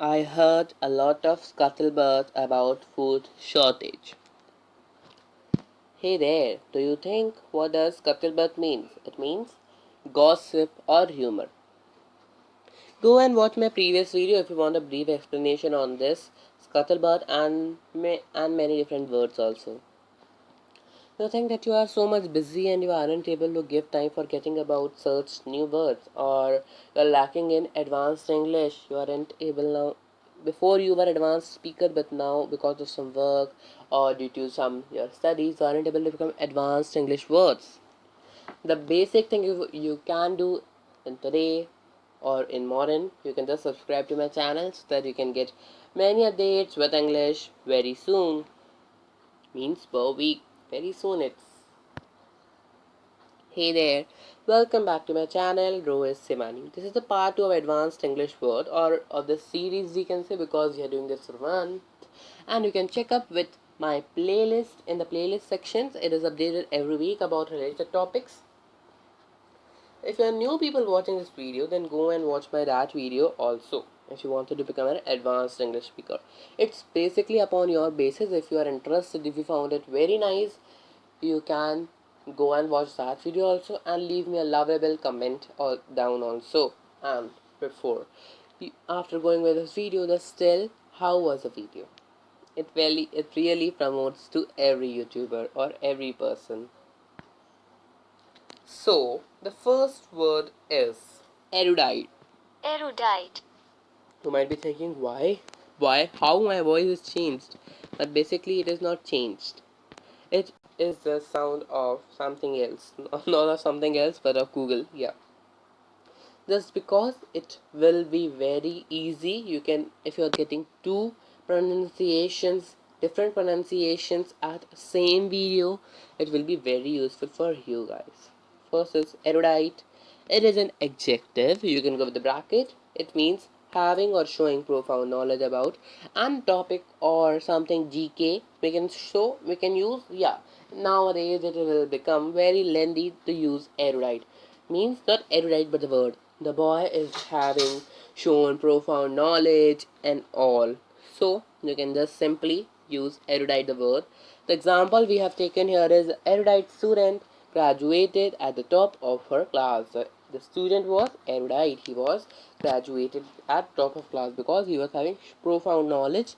I heard a lot of scuttlebutt about food shortage. Hey there, do you think what does scuttlebutt means? It means gossip or humor. Go and watch my previous video if you want a brief explanation on this scuttlebutt and many different words also. You think that you are so much busy and you aren't able to give time for getting about such new words, or you're lacking in advanced English. You aren't able now. Before you were advanced speaker, but now because of some work or due to some your studies, you aren't able to become advanced English words. The basic thing you can do in today or in morning, you can just subscribe to my channel so that you can get many updates with English very soon. Means per week. Very soon it's. Hey there, welcome back to my channel, Rohit.Sewani. This is the part 2 of Advanced English Word, or of this series we can say, because we are doing this for a month. And you can check up with my playlist in the playlist sections. It is updated every week about related topics. If you are new people watching this video, then go and watch my that video also. If you wanted to become an advanced English speaker, it's basically upon your basis. If you are interested, if you found it very nice, you can go and watch that video also and leave me a lovable comment or down also. And before, after going with this video, the still, how was the video? It really promotes to every YouTuber or every person. So the first word is erudite. Erudite. You might be thinking, why? Why? How my voice is changed? But basically, it is not changed. It is the sound of something else. Not of something else, but of Google. Yeah. Just because it will be very easy. You can, if you're getting two pronunciations, different pronunciations at same video, it will be very useful for you guys. First is erudite. It is an adjective. You can go with the bracket. It means having or showing profound knowledge about and topic or something GK. We can use, yeah. Nowadays it will become very lengthy to use erudite. Means not erudite but the word. The boy is having shown profound knowledge and all. So you can just simply use erudite the word. The example we have taken here is erudite student graduated at the top of her class. The student was erudite. He was graduated at top of class because he was having profound knowledge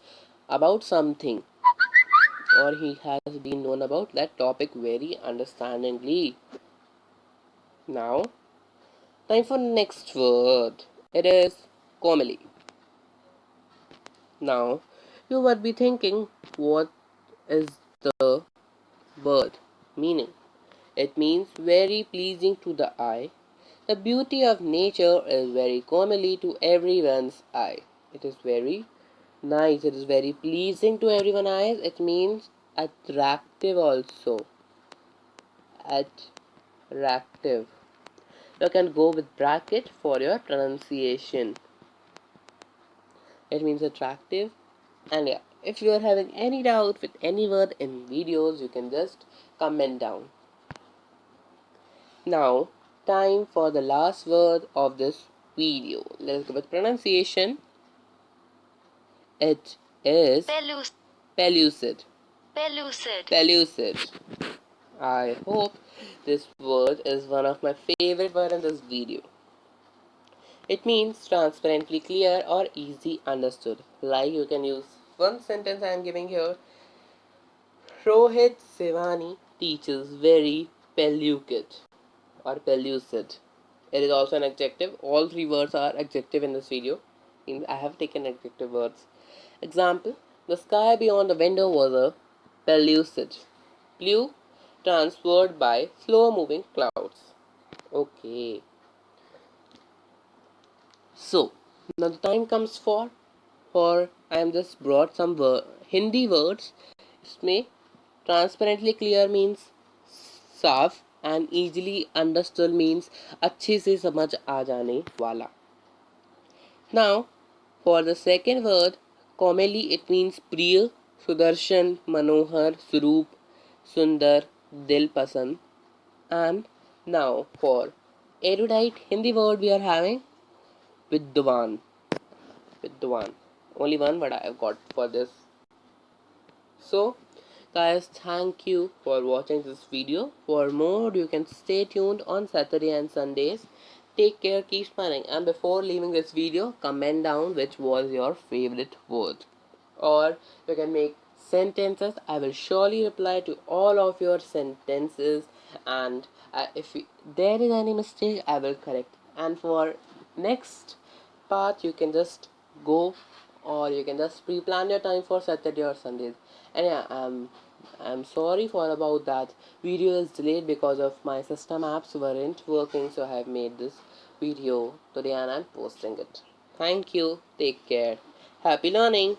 about something, or he has been known about that topic very understandingly. Now, time for next word. It is comely. Now, you might be thinking, what is the word meaning? It means very pleasing to the eye. The beauty of nature is very comely to everyone's eye. It is very nice. It is very pleasing to everyone's eyes. It means attractive also. Attractive. You can go with bracket for your pronunciation. It means attractive. And yeah, if you are having any doubt with any word in videos, you can just comment down. Now, time for the last word of this video. Let's go with pronunciation. It is pellucid. Pellucid. Pellucid. I hope this word is one of my favorite words in this video. It means transparently clear or easy understood. Like, you can use one sentence I am giving here. Rohit.Sewani teaches very pellucid or pellucid. It is also an adjective. All three words are adjective in this video. I have taken adjective words. Example: the sky beyond the window was a pellucid. Blue transferred by slow moving clouds. Okay. So now the time comes for I am just brought some Hindi words. इसमें transparently clear means साफ and easily understood means अच्छे से समझ आ जाने वाला. Now for the second word, comely, it means प्रिय, सुदर्शन, मनोहर, स्वरूप, सुंदर, दिल पसंद. And now for erudite, Hindi word we are having विद्वान. विद्वान. only one what I have got for this. So guys, thank you for watching this video. For more, you can stay tuned on Saturday and Sundays. Take care, keep smiling, and before leaving this video, comment down which was your favorite word. Or you can make sentences. I will surely reply to all of your sentences, and if there is any mistake, I will correct. And for next part, you can just go, or you can just pre-plan your time for Saturday or Sundays. And yeah, I'm sorry for about that. Video is delayed because of my system apps weren't working, so I have made this video today and I'm posting it. Thank you. Take care. Happy learning.